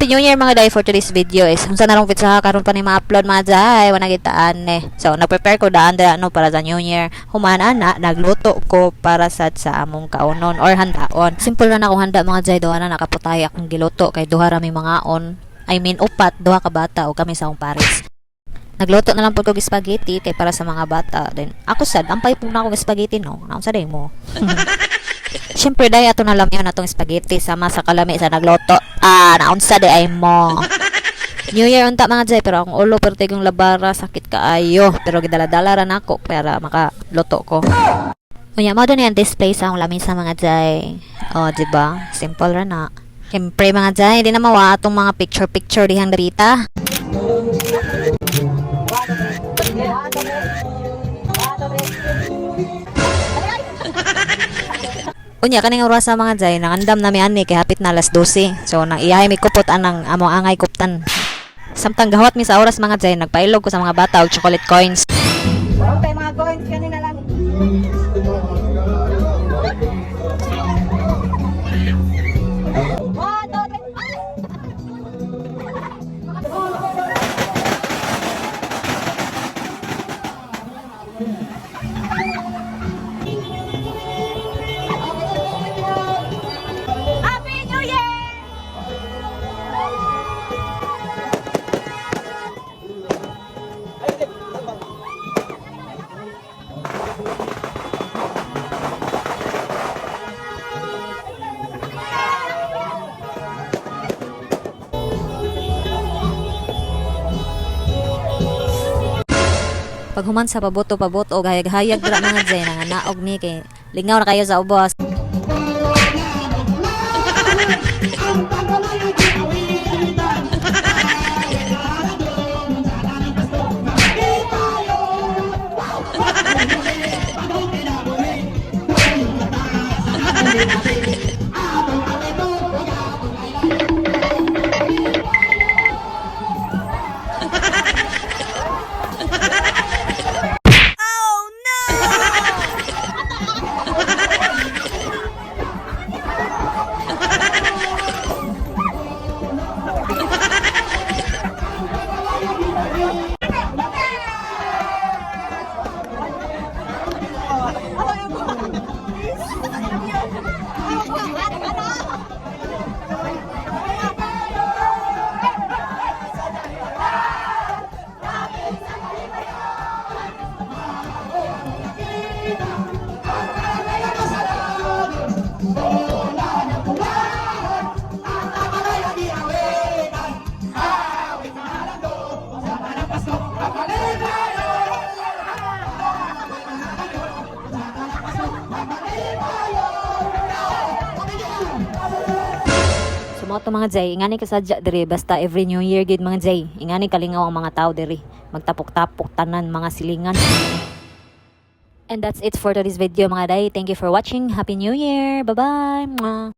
Happy New Year mga day for today's video is unsa na lang pizza karon pa ni ma-upload mga day wala gitaan eh. So na-prepare ko daan ano para sa New Year. Humana na nagluto ko para sa among kaunon or handaon. Simple na akong handa mga day duha na nakaputay akong giluto kay duha ra mi mga on. I mean upat duha ka bata o kami sa akong pares. Nagluto na lang po kong spaghetti kay para sa mga bata. Then ako sad ampay po na akong spaghetti no. Naunsa day mo? Siyempre day ato na lang yun atong spaghetti sama sa kalami sa nagluto. Naunsa day ay mo. New Year unta mga jay pero akong ulo pero tigong labara sakit kaayo pero gidala-dala ra nako para makaluto ko. Unya mo din yan display sa akong lamisa mga jay. Oh, di ba? Simple ra na. Siyempre mga jay, di na mawa atong mga picture dihang darita. Unya kaning oras sa mga jay nangandam na mi ani kay hapit na alas 12. So nang iyahay mi kupot anang amo angay kuptan. Samtang gahawat mi sa oras mga jay nagpailog ko sa mga bata og chocolate coins. Okay, mga coins kanina lang. Happy New Year! Pag human sa paboto og hayag-hayag dira mga jay nang naog ni kay lingaw na kayo sa ubos. Sumoto mga jay, ingani kasadya diri basta every New Year gid mga jay. Ingani kalingaw ang mga tao diri. Magtapok-tapok tanan mga silingan. And that's it for today's video mga day. Thank you for watching. Happy New Year. Bye-bye.